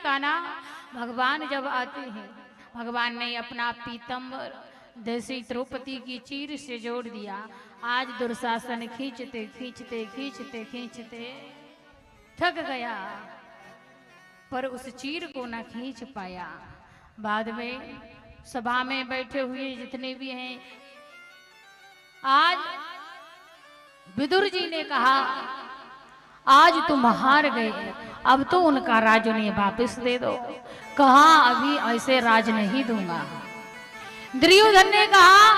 का ना भगवान जब आते हैं, भगवान ने अपना पीतम्बर जैसे द्रौपदी की चीर से जोड़ दिया। आज दुर्शासन खींचते खींचते खींचते खींचते थक गया, पर उस चीर को न खींच पाया। बाद में सभा में बैठे हुए जितने भी हैं, आज विदुर जी ने कहा आज तुम हार गए, अब तो उनका राज उन्हें वापस दे दो। कहा अभी ऐसे राज नहीं दूंगा। दुर्योधन ने कहा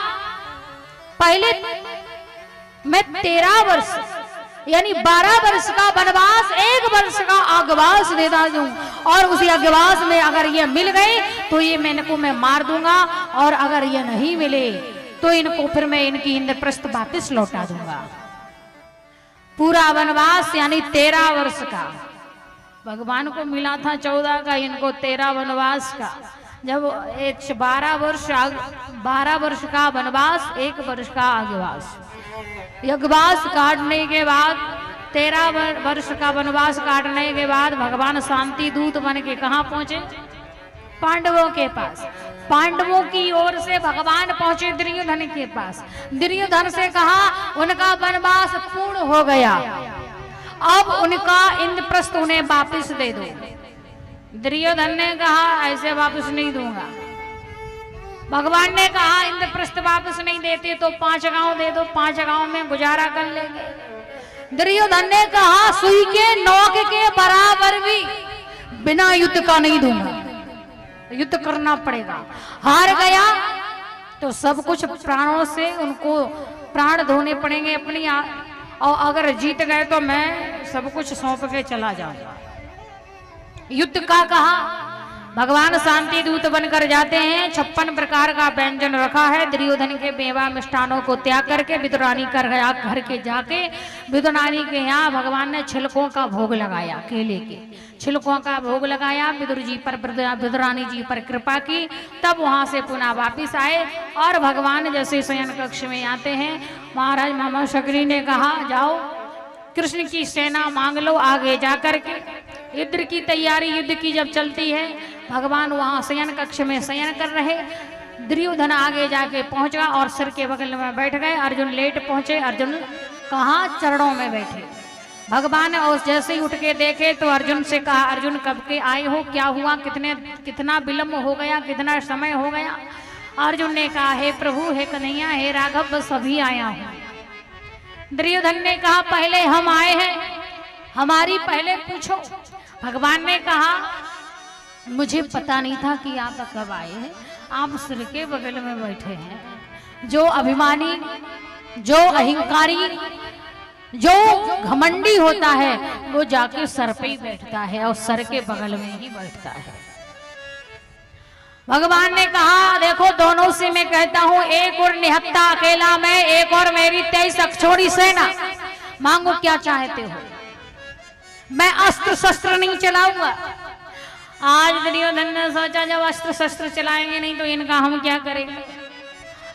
पहले मैं 13 वर्ष यानी 12 वर्ष का वनवास, 1 वर्ष का अज्ञातवास देता दूं, और उसी अज्ञातवास में अगर ये मिल गए तो ये मैं मार दूंगा, और अगर ये नहीं मिले तो इनको फिर मैं इनकी इंद्रप्रस्थ वापस लौटा दूंगा। पूरा वनवास यानी 13 वर्ष का, भगवान को मिला था 14 का, इनको 13 वनवास का। जब 12 वर्ष का वनवास, 1 वर्ष का अज्ञातवास, अज्ञातवास काटने के बाद 13 वर्ष का वनवास काटने के बाद भगवान शांति दूत बन के कहाँ पहुंचे? पांडवों के पास। पांडवों की ओर से भगवान पहुंचे दुर्योधन के पास। दुर्योधन से कहा उनका वनवास पूर्ण हो गया, अब उनका इंद्रप्रस्थ उन्हें वापस दे दो। दुर्योधन ने कहा ऐसे वापस नहीं दूंगा। भगवान ने कहा इंद्रप्रस्थ वापस नहीं देते तो 5 गांव दे दो, 5 गांव में गुजारा कर लेंगे। दुर्योधन ने कहा सुई के नोक के बराबर भी बिना युद्ध का नहीं दूंगा, युद्ध करना पड़ेगा। हार गया तो सब कुछ प्राणों से उनको प्राण धोने पड़ेंगे अपनी, और अगर जीत गए तो मैं सब कुछ सौंप के चला जाऊंगा। युद्ध का कहा, भगवान शांति दूत बनकर जाते हैं। 56 प्रकार का व्यंजन रखा है। दुर्योधन के मेवा मिष्ठानों को त्याग करके विदुरानी कर गया, घर के जाके विदुरानी के यहाँ भगवान ने छिलकों का भोग लगाया, केले के छिलकों का भोग लगाया। विदुर जी पर, विदुरानी जी पर कृपा की, तब वहां से पुनः वापिस आए। और भगवान जैसे शयन कक्ष में आते हैं, महाराज मामा शक्री ने कहा जाओ कृष्ण की सेना मांग लो आगे जाकर के। युद्ध की तैयारी, युद्ध की जब चलती है, भगवान वहां शयन कक्ष में शयन कर रहे। दुर्योधन आगे जाके पहुंचा और सिर के बगल में बैठ गए। अर्जुन लेट पहुंचे, अर्जुन कहाँ? चरणों में बैठे। भगवान और जैसे ही उठ के देखे तो अर्जुन से कहा अर्जुन कब के आए हो, क्या हुआ, कितना विलंब हो गया, कितना समय हो गया? अर्जुन ने कहा हे प्रभु, हे कन्हैया, हे राघव, बस अभी आया हूं। दुर्योधन ने कहा पहले हम आए हैं, हमारी पहले पूछो। भगवान ने कहा मुझे पता नहीं था कि आप कब आए हैं, आप सिर के बगल में बैठे हैं। जो अभिमानी, जो अहंकारी, जो घमंडी होता है वो जाके सर पे ही बैठता है और सर के बगल में ही बैठता है। भगवान ने कहा देखो दोनों से मैं कहता हूं, एक और निहत्था अकेला मैं, एक और मेरी 23 अक्षौणी सेना, मांगो क्या चाहते हो। मैं अस्त्र शस्त्र नहीं चलाऊंगा। आज दुर्योधन ने सोचा जब अस्त्र शस्त्र चलाएंगे नहीं तो इनका हम क्या करेंगे,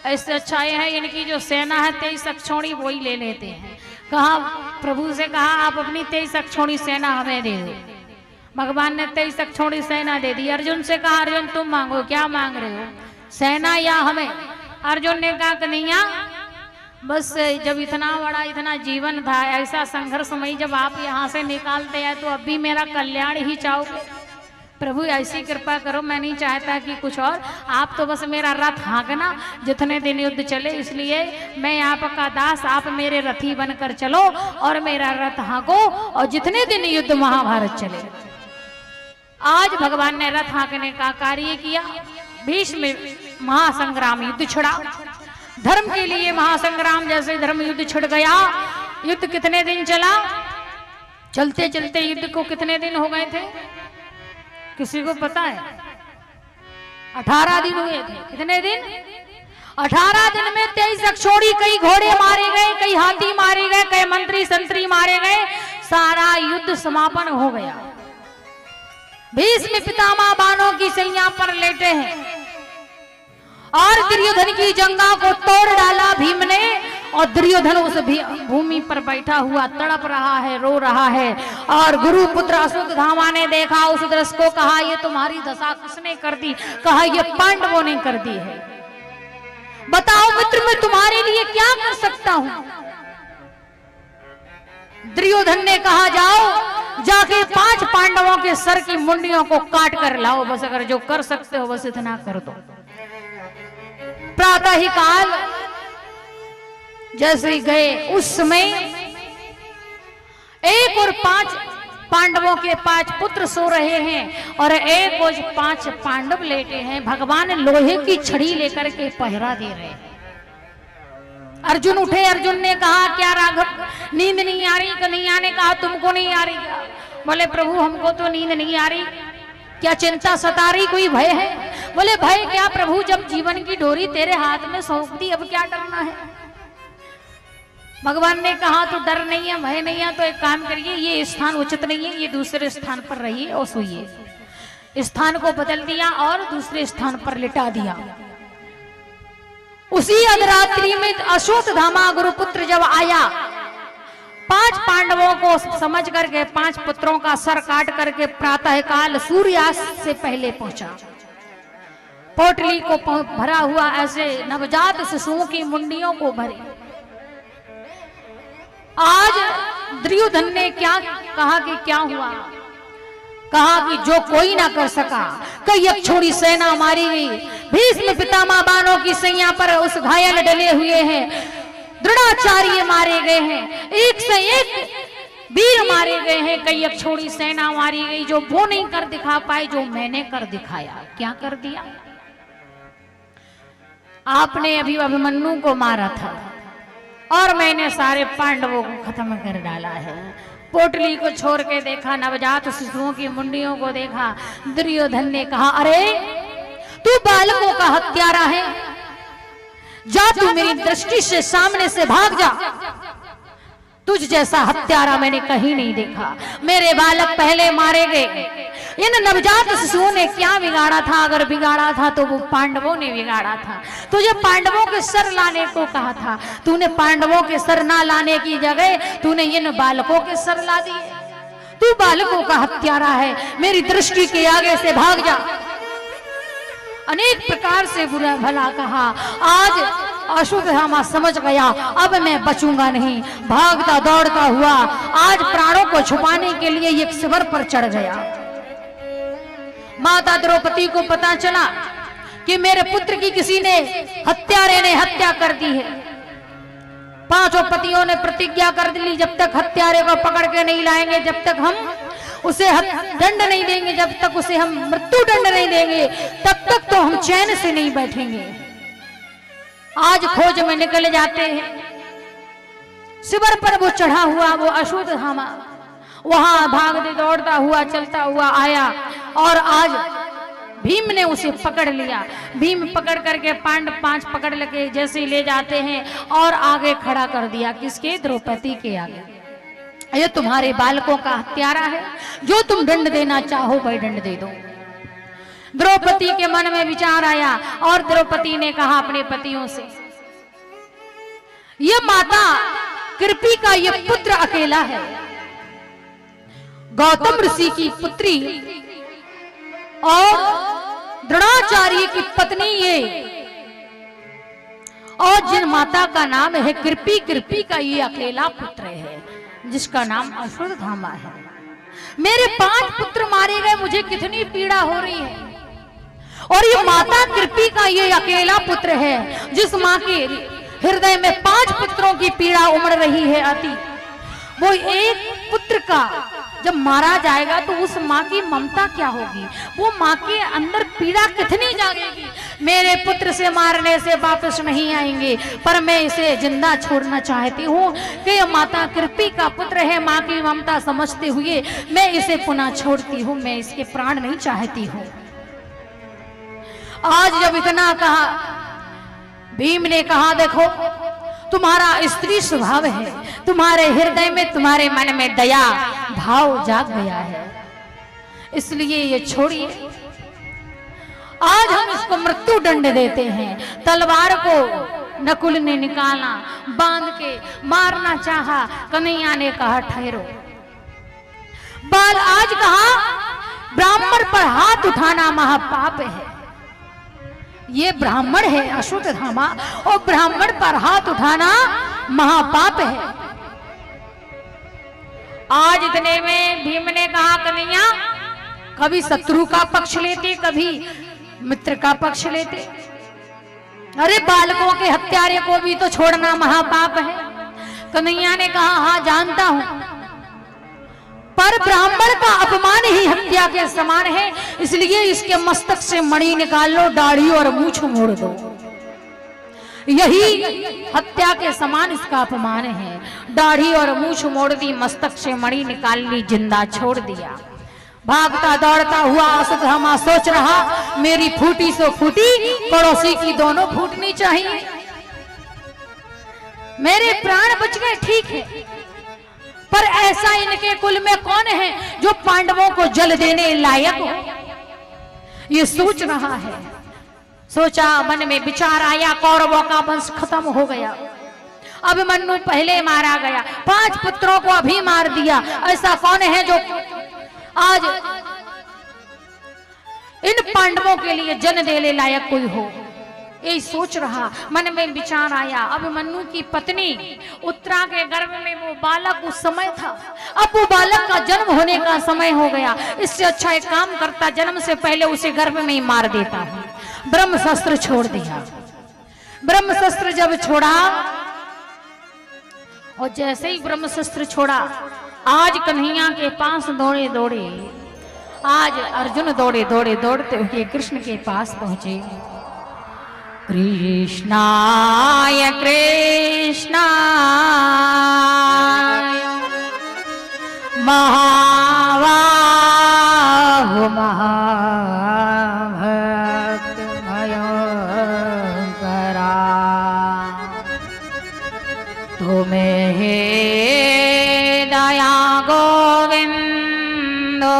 ऐसे अच्छा है इनकी जो सेना है 23 अक्षौणी वो ही ले लेते हैं। कहा प्रभु से कहा आप अपनी 23 अक्षौणी सेना हमें दे दो। भगवान ने 23 अक्षौणी सेना दे दी। अर्जुन से कहा अर्जुन तुम मांगो, क्या मांग रहे हो, सेना या हमें? अर्जुन ने कहा कन्हैया बस जब इतना बड़ा इतना जीवन था, ऐसा संघर्षमयी जब आप यहाँ से निकालते हैं तो अब भी मेरा कल्याण ही चाहोगे। प्रभु ऐसी कृपा करो, मैं नहीं चाहता कि कुछ और, आप तो बस मेरा रथ हाँकना जितने दिन युद्ध चले, इसलिए मैं आपका दास, आप मेरे रथी बनकर चलो और मेरा रथ हाँको और जितने दिन युद्ध महाभारत चले। आज भगवान ने रथ हाँकने का कार्य किया। भीष्म महासंग्राम, युद्ध छिड़ा, धर्म के लिए महासंग्राम, जैसे धर्म युद्ध छिड़ गया। युद्ध कितने दिन चला? चलते चलते युद्ध को कितने दिन हो गए थे, किसी को पता है? 18 दिन हुए थे। कितने दिन? 18 दिन में 23 अक्षौणी, कई घोड़े मारे गए, कई हाथी मारे गए, कई मंत्री संतरी मारे गए, सारा युद्ध समापन हो गया। भीष्म पितामह बाणों की सैया पर लेटे हैं और दुर्योधन की जंगा को तोड़ डाला भीम ने और दुर्योधन उस भूमि पर बैठा हुआ तड़प रहा है, रो रहा है। और गुरु पुत्र अश्वत्थामा ने देखा उस दृश्य को, कहा ये तुम्हारी दशा किसने कर दी? कहा ये पांडवों ने कर दी है। बताओ मित्र, मैं तुम्हारे लिए क्या कर सकता हूं? दुर्योधन ने कहा जाओ जाके 5 पांडवों के सर की मुंडियों को काट कर लाओ, बस अगर जो कर सकते हो बस इतना कर दो। प्रातः ही काल जैसे ही गए, उस समय 1 और 5 पांडवों के 5 पुत्र सो रहे हैं और 1 और 5 पांडव लेटे हैं। भगवान लोहे की छड़ी लेकर के पहरा दे रहे हैं। अर्जुन उठे, अर्जुन ने कहा क्या राघव नींद नहीं आ रही? कन्हैया ने कहा तुमको नहीं आ रही क्या? बोले प्रभु हमको तो नींद नहीं आ रही। क्या चिंता सता रही, कोई भय है? बोले भय क्या प्रभु, जब जीवन की डोरी तेरे हाथ में सौंप दी, अब क्या डरना है? भगवान ने कहा तो डर नहीं है, भय नहीं है, तो एक काम करिए, ये स्थान उचित नहीं है, ये दूसरे स्थान पर रहिए और सोइए। स्थान को बदल दिया और दूसरे स्थान पर लिटा दिया। उसी अधरात्रि में अश्वत्थामा गुरुपुत्र जब आया, 5 पांडवों को समझ करके 5 पुत्रों का सर काट करके प्रातः काल सूर्यास्त से पहले पहुंचा। पोटली को भरा हुआ ऐसे नवजात शिशुओं की मुंडियों को भरे। आज दुर्योधन ने क्या कहा कि क्या हुआ? कहा कि जो कोई ना कर सका, कई अक्षोणी सेना मारी गई, भीष्म पितामह बाणों की सैया पर उस घायल डले हुए हैं, द्रोणाचार्य मारे गए हैं, 1 से 1 वीर मारे गए हैं, कई अक्षोणी सेना मारी गई। जो वो नहीं कर दिखा पाए, जो मैंने कर दिखाया। क्या कर दिया? आपने अभी अभिमन्यु को मारा था और मैंने सारे पांडवों को खत्म कर डाला है। पोटली को छोड़ के देखा, नवजात शिशुओं की मुंडियों को देखा। दुर्योधन ने कहा अरे तू बालकों का हत्यारा है, जा तू मेरी दृष्टि से सामने से भाग जा। तुझ जैसा हत्यारा मैंने कहीं नहीं देखा। मेरे बालक पहले मारे गए। इन नवजात शिशुओं ने क्या बिगाड़ा था? अगर बिगाड़ा था तो वो पांडवों ने बिगाड़ा था। तुझे पांडवों के सर लाने को कहा था, तूने पांडवों के सर ना लाने की जगह तूने इन बालकों के सर ला दिए। तू बालकों का हत्यारा है, मेरी दृष्टि के आगे से भाग जा। अनेक प्रकार से बुरा भला कहा। आज अश्वत्थामा समझ गया अब मैं बचूंगा नहीं। भागता दौड़ता हुआ आज प्राणों को छुपाने के लिए एक शिविर पर चढ़ गया। माता द्रौपदी को पता चला कि मेरे पुत्र की किसी ने हत्यारे ने हत्या कर दी है। 5 पतियों ने प्रतिज्ञा कर ली, जब तक हत्यारे को पकड़ के नहीं लाएंगे, जब तक हम उसे दंड नहीं देंगे, जब तक उसे हम मृत्यु दंड नहीं देंगे, तब तक तो हम चैन से नहीं बैठेंगे। आज खोज में निकल जाते हैं। शिविर पर वो चढ़ा हुआ वो अश्वत्थामा वहां भागते दौड़ता हुआ चलता हुआ आया और आज भीम ने उसे पकड़ लिया। भीम पकड़ करके 5 पकड़ लगे जैसे ले जाते हैं और आगे खड़ा कर दिया। किसके? द्रौपदी के आगे। ये तुम्हारे बालकों का हत्यारा है, जो तुम दंड देना चाहो वही दंड दे दो। द्रौपदी के मन में विचार आया और द्रौपदी ने कहा अपने पतियों से, ये माता कृपी का ये पुत्र अकेला है, गौतम ऋषि की पुत्री और द्रोणाचार्य की पत्नी ये, और जिन माता का नाम है कृपी, कृपी का ये अकेला पुत्र है जिसका नाम अश्वत्थामा है। मेरे 5 पुत्र मारे गए, मुझे कितनी पीड़ा हो रही है। और ये माता कृपी का ये अकेला पुत्र है जिस माँ के हृदय में 5 पुत्रों की पीड़ा उमड़ रही है अति। वो एक पुत्र का जब मारा जाएगा तो उस माँ की ममता क्या होगी, वो माँ के अंदर पीड़ा कितनी जागेगी। मेरे पुत्र से मारने से वापस नहीं आएंगे, पर मैं इसे जिंदा छोड़ना चाहती हूँ कि माता कृपी का पुत्र है, माँ की ममता समझते हुए मैं इसे पुनः छोड़ती हूँ, मैं इसके प्राण नहीं चाहती हूँ। आज जब इतना कहा, भीम ने कहा देखो तुम्हारा स्त्री स्वभाव है, तुम्हारे हृदय में तुम्हारे मन में दया भाव जाग गया है, इसलिए ये छोड़िए। आज हम इसको मृत्यु दंड देते हैं, तलवार को नकुल ने निकाला, बांध के मारना चाहा। कन्हैया ने कहा ठहरो। बाल आज कहा ब्राह्मण पर हाथ उठाना महापाप है। ये ब्राह्मण है अश्वत्थामा, और ब्राह्मण पर हाथ उठाना महापाप है। आज इतने में भीम ने कहा कन्हैया, कभी शत्रु का पक्ष लेते, कभी मित्र का पक्ष लेते। अरे बालकों के हत्यारे को भी तो छोड़ना महापाप है। कन्हैया ने कहा हाँ जानता हूं, पर ब्राह्मण का अपमान ही हत्या के समान है, इसलिए इसके मस्तक से मणि निकाल लो, दाढ़ी और मूछ मोड़ दो। यही हत्या के समान इसका अपमान है। दाढ़ी और मूछ मोड़ दी, मस्तक से मणि निकाल ली, जिंदा छोड़ दिया। भागता दौड़ता हुआ अश्वत्थामा सोच रहा मेरी फूटी सो फूटी, पड़ोसी की दोनों फूटनी चाहिए। मेरे प्राण बच गए ठीक है, पर ऐसा इनके कुल में कौन है जो पांडवों को जल देने लायक हो? ये सोच रहा है। सोचा, मन में विचार आया, कौरवों का वंश खत्म हो गया। अभिमन्यु पहले मारा गया, 5 पुत्रों को अभी मार दिया। ऐसा कौन है जो आज इन पांडवों के लिए जन देने लायक कोई हो? यही सोच रहा, मन में विचार आया। अभिमन्यु की पत्नी उत्तरा के गर्भ में वो बालक उस समय था, अब वो बालक का जन्म होने का समय हो गया। इससे अच्छा एक काम करता, जन्म से पहले उसे गर्भ में ही मार देता हूं। ब्रह्मशस्त्र छोड़ दिया। ब्रह्मशस्त्र जब छोड़ा, और जैसे ही ब्रह्मशस्त्र छोड़ा, आज कन्हैया के पास दौड़े दौड़े, आज अर्जुन दौड़े दौड़े दौड़ते हुए कृष्ण के पास पहुंचे। कृष्णाय कृष्णाय महाबाहो महाभक्त भयंकरा, तुम्हें हे दया गोविंदो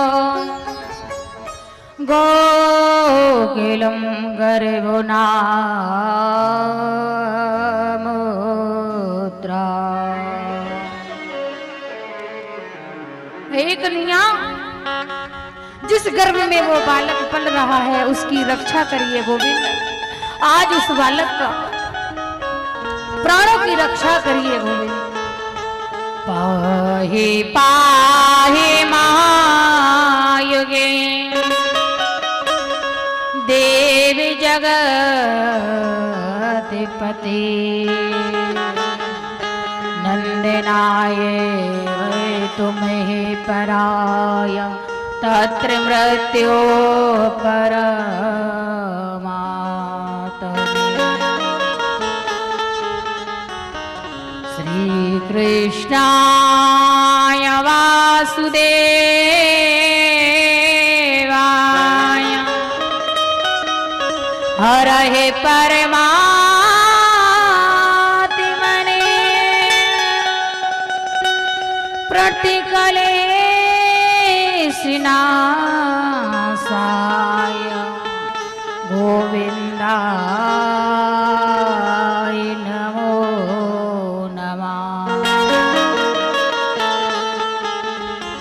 गोकुलम गर्भुनामुद्रा। हे कन्हैया, जिस गर्भ में वो बालक पल रहा है उसकी रक्षा करिए गोविंद। आज उस बालक का प्राणों की रक्षा करिए गोविंद। पाहि पाहि महायुगे देव जगत्पते, नंदनाय तुम्हें पराय तत्र मृत्यो परमात्मे। श्री कृष्णाय वासुदेवाय हरहे परमात्मने प्रतिकलेशनाशाय गोविंदाय नमो नमः।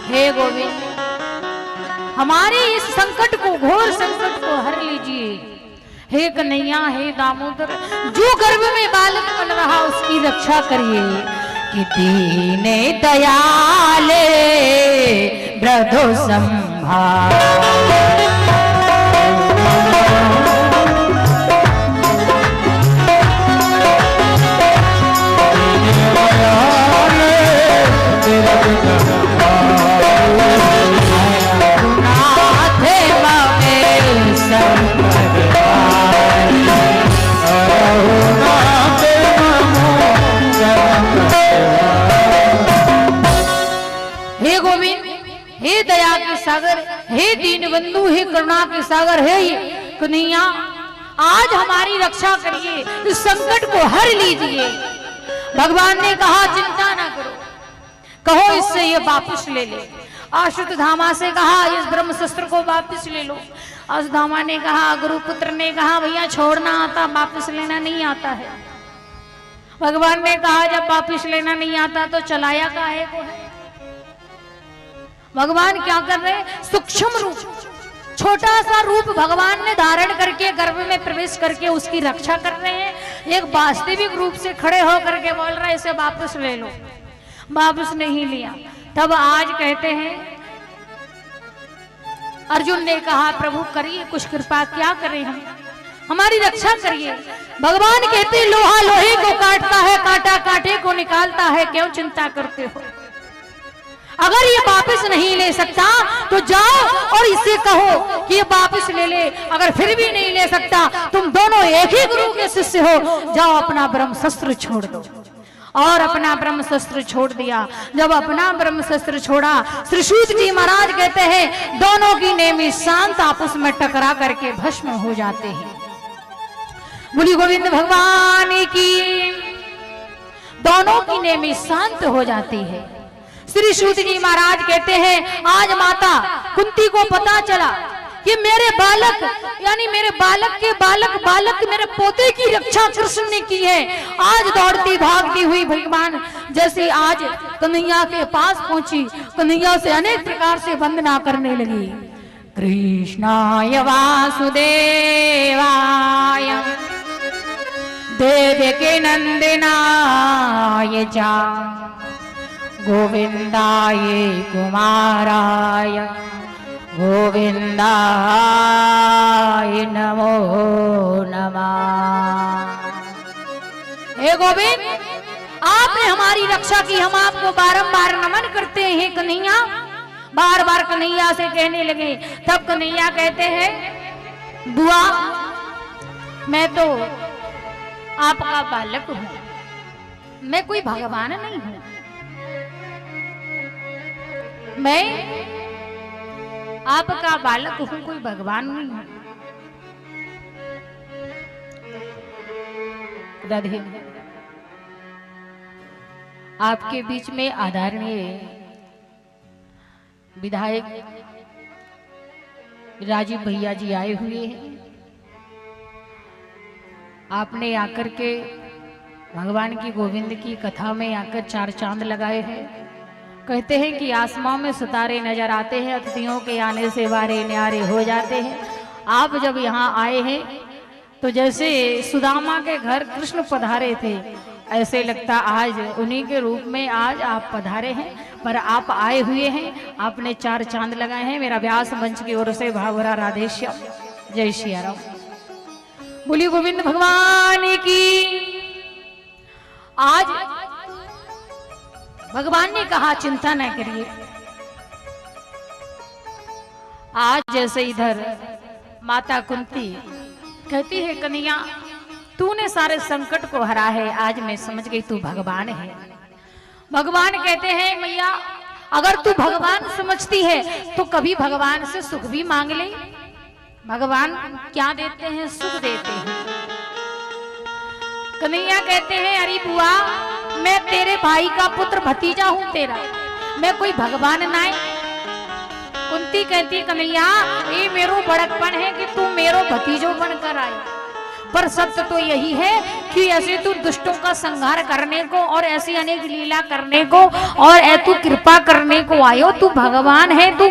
हे गोविंद, हमारे इस संकट को, घोर संकट को हर लीजिए। हे कन्हैया, हे दामोदर, जो गर्भ में बालक बन रहा उसकी रक्षा करिए। कि दीने दयाले ब्रधो संभाल, सागर, हे दीन बंधु, हे करुणा के सागर, हे कन्हैया, आज हमारी रक्षा करिए, इस संकट को हर लीजिए। भगवान ने कहा चिंता ना करो, कहो इससे ये वापस ले ले। अश्वत्थामा से कहा इस ब्रह्मशस्त्र को वापस ले लो। अश्वत्थामा ने कहा, गुरुपुत्र ने कहा भैया छोड़ना आता, वापस लेना नहीं आता है। भगवान ने कहा जब वापिस लेना नहीं आता तो चलाया काहे को है। भगवान क्या कर रहे हैं, सूक्ष्म रूप, छोटा सा रूप भगवान ने धारण करके गर्भ में प्रवेश करके उसकी रक्षा कर रहे हैं। एक वास्तविक रूप से खड़े होकर के बोल रहा है इसे वापस ले लो, वापस नहीं लिया। तब आज कहते हैं अर्जुन ने कहा प्रभु करिए कुछ कृपा, क्या करें हम, हमारी रक्षा करिए। भगवान कहते लोहा लोहे को काटता है, कांटा कांटे को निकालता है, क्यों चिंता करते हो। अगर ये वापस नहीं ले सकता तो जाओ और इससे कहो कि ये वापस ले ले। अगर फिर भी नहीं ले सकता, तुम दोनों एक ही गुरु के शिष्य हो, जाओ अपना ब्रह्म शस्त्र छोड़ दो। और अपना ब्रह्म शस्त्र छोड़ दिया। जब अपना ब्रह्म शस्त्र छोड़ा, श्री सूत जी महाराज कहते हैं दोनों की नेमी शांत आपस में टकरा करके भस्म हो जाते हैं। बोली गोविंद भगवान की, दोनों की नेमी शांत हो जाती है। श्री सूत जी महाराज कहते हैं आज माता कुंती को पता चला कि मेरे बालक यानी मेरे बालक के बालक मेरे पोते की रक्षा कृष्ण ने की है। आज दौड़ती भागती हुई भगवान जैसे आज कन्हैया के पास पहुंची, कन्हैया से अनेक प्रकार से वंदना करने लगी। कृष्णाय वासुदेवाय देवकी नंदनाय च गोविंदाय कुमाराय गोविंदाय नमो नमः। हे गोविंद, आपने हमारी रक्षा की, हम आपको बारंबार नमन करते हैं कन्हैया। बार बार कन्हैया से कहने लगे। तब कन्हैया कहते हैं बुआ मैं तो आपका बालक हूं, मैं कोई भगवान नहीं हूं, मैं आपका बालक हूं, कोई भगवान नहीं हूं। राधे, आपके बीच में आदरणीय विधायक राजीव भैया जी आए हुए हैं। आपने आकर के भगवान की गोविंद की कथा में आकर चार चांद लगाए हैं। कहते हैं कि आसमां में सितारे नजर आते हैं, अतिथियों के आने से बारे न्यारे हो जाते हैं। आप जब यहाँ आए हैं तो जैसे सुदामा के घर कृष्ण पधारे थे, ऐसे लगता आज उन्हीं के रूप में आज आप पधारे हैं। पर आप आए हुए हैं, आपने चार चांद लगाए हैं। मेरा व्यास मंच की ओर से भावरा राधेश्याम, जय श्री राम। बोली गोविंद भगवान की। आज भगवान ने कहा चिंता न करिए। आज जैसे इधर माता कुंती कहती है कन्हैया तूने सारे संकट को हरा है, आज मैं समझ गई तू भगवान है। भगवान कहते हैं मैया अगर तू भगवान समझती है तो कभी भगवान से सुख भी मांग ले। भगवान क्या देते हैं? सुख देते हैं। कन्हैया कहते हैं अरे बुआ मैं तेरे भाई का पुत्र भतीजा हूं तेरा, मैं कोई भगवान ना है। कुंती कहती कन्हैया ये मेरो बड़कपन है कि तू मेरो भतीजो बनकर आए, पर सत्य तो यही है कि ऐसे तू दुष्टों का संहार करने को और ऐसी अनेक लीला करने को और तू कृपा करने को आयो। तू भगवान है, तू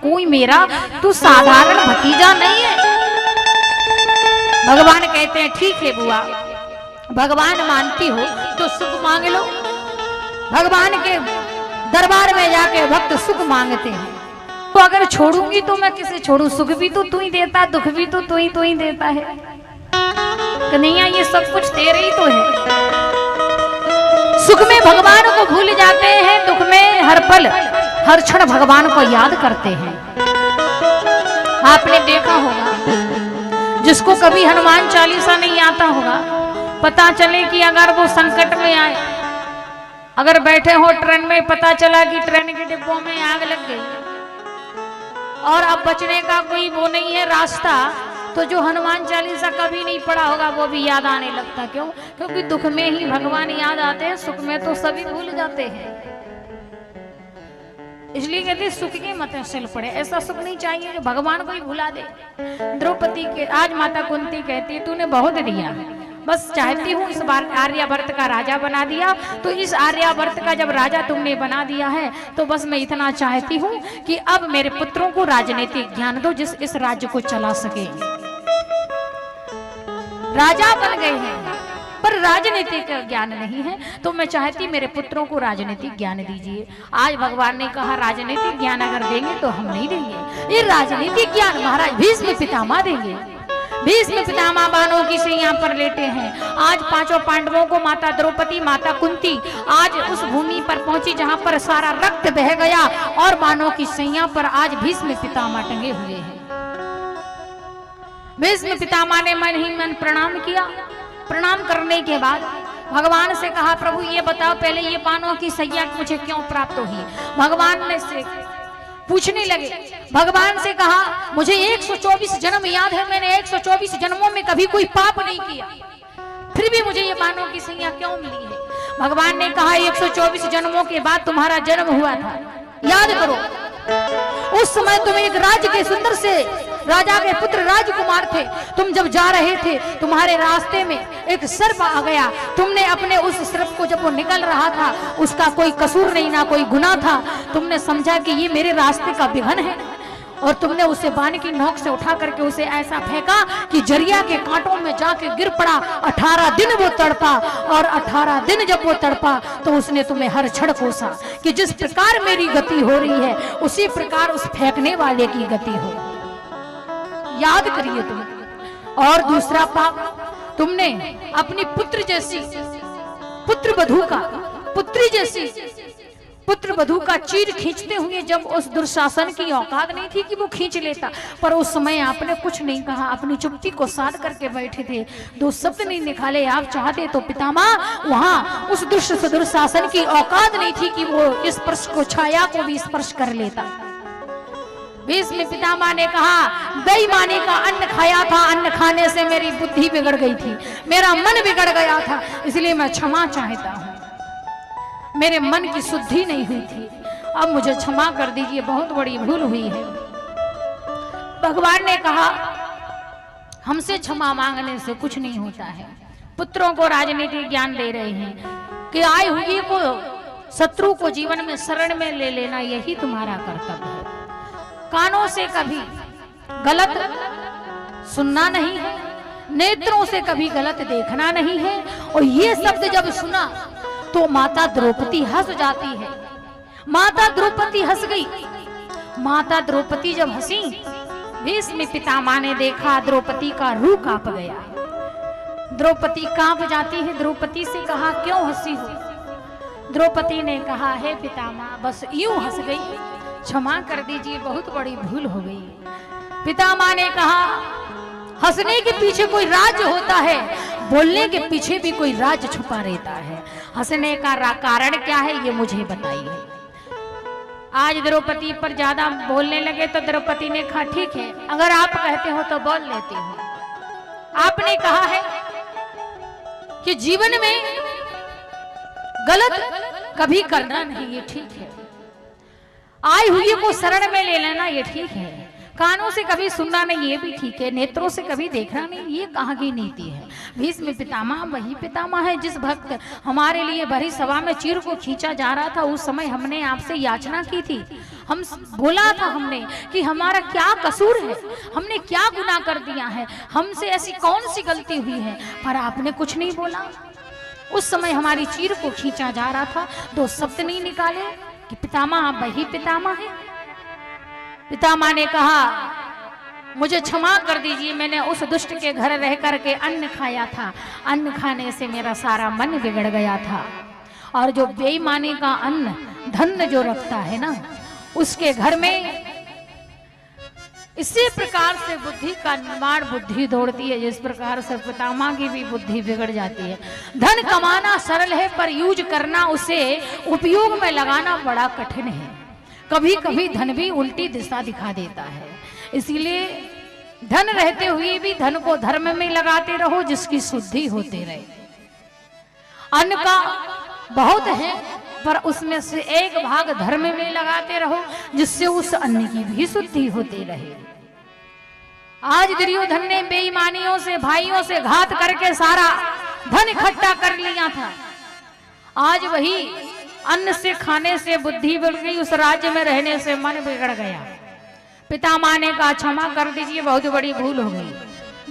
कोई मेरा तू साधारण भतीजा नहीं है। भगवान कहते हैं ठीक है बुआ, भगवान मानती हो तो सुख मांग लो। भगवान के दरबार में जाके भक्त सुख मांगते हैं। तो अगर छोड़ूंगी तो मैं किसे छोड़ू? सुख भी तो तू ही देता, दुख भी तो तू ही देता है। कन्हैया ये सब कुछ तेरे ही तो है। सुख में भगवान को भूल जाते हैं, दुख में हर पल हर क्षण भगवान को याद करते हैं। आपने देखा होगा जिसको कभी हनुमान चालीसा नहीं आता होगा, पता चले कि अगर वो संकट में आए, अगर बैठे हो ट्रेन में, पता चला कि ट्रेन के डिब्बों में आग लग गई और अब बचने का कोई वो नहीं है रास्ता, तो जो हनुमान चालीसा कभी नहीं पढ़ा होगा वो भी याद आने लगता। क्यों? क्योंकि दुख में ही भगवान याद आते हैं, सुख में तो सभी भूल जाते हैं। इसलिए कहते सुख के मत चल पड़े। ऐसा सुख नहीं चाहिए जो भगवान को ही भुला दे। द्रौपदी के आज माता कुंती कहती है तूने बहुत दिया बस चाहती हूँ इस बार आर्यावर्त का राजा बना दिया। तो इस आर्यावर्त का जब राजा तुमने बना दिया है तो बस मैं इतना चाहती हूँ कि अब मेरे पुत्रों को राजनीतिक ज्ञान दो जिस इस राज्य को चला सके। राजा बन गए हैं पर राजनीतिक ज्ञान नहीं है, तो मैं चाहती मेरे पुत्रों को राजनीतिक ज्ञान दीजिए। आज भगवान ने कहा राजनीतिक ज्ञान अगर देंगे तो हम नहीं देंगे, ये राजनीतिक ज्ञान महाराज भीष्म पितामह देंगे। भीष्म पितामह बाणों की सैया पर लेटे हैं। आज पांचों पांडवों को माता द्रौपदी, माता कुंती आज उस भूमि पर पहुंची जहां पर सारा रक्त बह गया और बाणों की सैया पर आज भीष्म पितामह टंगे हुए हैं। भीष्म पितामह ने मन ही मन प्रणाम किया। प्रणाम करने के बाद भगवान से कहा प्रभु ये बताओ पहले ये बाणों की सैया मुझे क्यों प्राप्त हुई। भगवान ने से पूछने लगे, भगवान से कहा मुझे 124 जन्म याद है, मैंने 124 जन्मों में कभी कोई पाप नहीं किया, फिर भी मुझे ये बाणों की सैया क्यों मिली है। भगवान ने कहा 124 जन्मों के बाद तुम्हारा जन्म हुआ था, याद करो। उस समय तुम एक राज्य के सुंदर से राजा के पुत्र राजकुमार थे। तुम जब जा रहे थे तुम्हारे रास्ते में एक सर्प आ गया। तुमने अपने उस सर्प को जब वो निकल रहा था उसका कोई कसूर नहीं, ना कोई गुनाह था। तुमने समझा कि ये मेरे रास्ते का विघन है और तुमने उसे बाण की नोक से उठा करके उसे ऐसा फेंका कि जरिया के कांटों में जाके गिर पड़ा। 18 दिन वो तड़पा और 18 दिन जब वो तड़पा तो उसने तुम्हें हर क्षण कोसा कि जिस प्रकार मेरी गति हो रही है उसी प्रकार उस फेंकने वाले की गति हो। याद करिए तुम। और दूसरा पाप तुमने अपनी पुत्र जैसी पुत्र वधू का पुत्री जैसी पुत्र वधू का चीर खींचते हुए जब उस दुशासन की औकात नहीं थी कि वो खींच लेता, पर उस समय आपने कुछ नहीं कहा, अपनी चुप्पी को साध करके बैठे थे, दो शब्द नहीं निकाले। आप चाहते तो पितामह वहां उस दुशासन की औकात नहीं थी कि वो स्पर्श को छाया को भी स्पर्श कर लेता। भीष्म पितामह ने कहा बेईमानी का अन्न खाया था, अन्न खाने से मेरी बुद्धि बिगड़ गई थी, मेरा मन बिगड़ गया था, इसलिए मैं क्षमा चाहता हूँ, मेरे मन की शुद्धि नहीं हुई थी, अब मुझे क्षमा कर दीजिए, बहुत बड़ी भूल हुई है। भगवान ने कहा हमसे क्षमा मांगने से कुछ नहीं होता है। पुत्रों को राजनीतिक ज्ञान दे रहे हैं कि आए हुए को शत्रु को जीवन में शरण में ले लेना यही तुम्हारा कर्तव्य है। कानों से कभी गलत सुनना नहीं है, नेत्रों से कभी गलत देखना नहीं है। और ये शब्द जब सुना तो माता द्रौपदी हंस जाती है। माता द्रौपदी हंस गई। माता द्रौपदी जब हंसी भीष्म पितामह ने देखा द्रौपदी का रूह कांप गया। द्रौपदी कांप जाती है। द्रौपदी से कहा क्यों हंसी हो। द्रौपदी ने कहा हे पितामह बस यूं हंस गई, क्षमा कर दीजिए, बहुत बड़ी भूल हो गई। पितामह ने कहा हंसने के पीछे कोई राज होता है, बोलने के पीछे भी कोई राज छुपा रहता है। हंसने का कारण क्या है ये मुझे बताइए। आज द्रौपदी पर ज्यादा बोलने लगे तो द्रौपदी ने कहा ठीक है, अगर आप कहते हो तो बोल लेती हूँ। आपने कहा है कि जीवन में गलत कभी करना नहीं, ये ठीक है। आई हुई को शरण में ले लेना ये ठीक है। कानों से कभी सुनना नहीं ये भी ठीक है। नेत्रों से कभी देखना नहीं, ये कहाँ की नीति है। भीष्म पितामह वही पितामह है जिस भक्त हमारे लिए भरी सभा में चीर को खींचा जा रहा था। उस समय हमने आपसे याचना की थी, हम बोला था हमने कि हमारा क्या कसूर है, हमने क्या गुनाह कर दिया है, हमसे ऐसी कौन सी गलती हुई है, पर आपने कुछ नहीं बोला। उस समय हमारी चीर को खींचा जा रहा था, दो शब्द नहीं निकाले कि पितामह वही पितामह है। पितामह ने कहा मुझे क्षमा कर दीजिए, मैंने उस दुष्ट के घर रह करके अन्न खाया था, अन्न खाने से मेरा सारा मन बिगड़ गया था। और जो बेईमानी का अन्न धन जो रखता है ना उसके घर में इसी प्रकार से बुद्धि का निर्माण बुद्धि दौड़ती है, जिस प्रकार से पितामह की भी बुद्धि बिगड़ जाती है। धन कमाना सरल है पर यूज करना, उसे उपयोग में लगाना बड़ा कठिन है। कभी कभी धन भी उल्टी दिशा दिखा देता है। इसीलिए धन रहते हुए भी धन को धर्म में लगाते रहो जिसकी शुद्धि होते रहे। अन्न का बहुत है पर उसमें से एक भाग धर्म में लगाते रहो जिससे उस अन्न की भी शुद्धि होती रहे। आज दुर्योधन ने बेईमानियों से भाइयों से घात करके सारा धन इकट्ठा कर लिया था। आज वही अन्न से खाने से बुद्धि बढ़ गई, उस राज्य में रहने से मन बिगड़ गया। पितामह ने कहा क्षमा कर दीजिए, बहुत बड़ी भूल हो गई।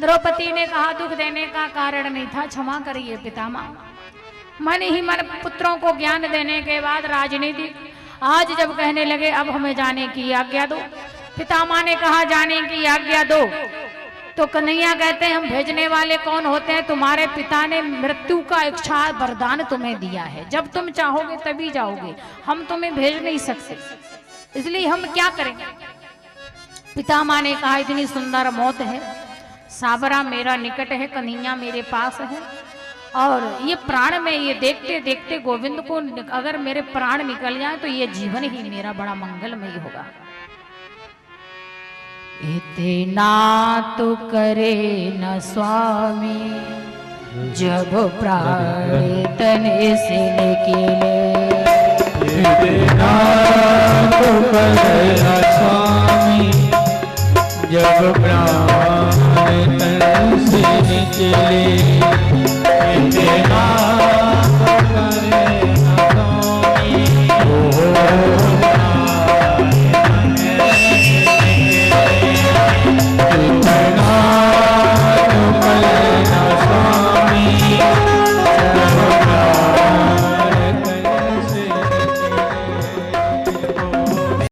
द्रौपदी ने कहा दुख देने का कारण नहीं था, क्षमा करिए पितामह। मन ही मन पुत्रों को ज्ञान देने के बाद राजनीति आज जब कहने लगे अब हमें जाने की आज्ञा दो, पितामह ने कहा जाने की आज्ञा दो, तो कन्हैया कहते हैं हम भेजने वाले कौन होते हैं? तुम्हारे पिता ने मृत्यु का इच्छा वरदान तुम्हें दिया है, जब तुम चाहोगे तभी जाओगे, हम तुम्हें भेज नहीं सकते, इसलिए हम क्या करेंगे? पितामह ने कहा इतनी सुंदर मौत है, साबरा मेरा निकट है, कन्हैया मेरे पास है, और ये प्राण में ये देखते देखते गोविंद को अगर मेरे प्राण निकल जाए तो ये जीवन ही मेरा बड़ा मंगलमय होगा। इतना तो करे न स्वामी जब प्राण तने से निकले, इतना तो करे न स्वामी जब प्राण तने से निकले।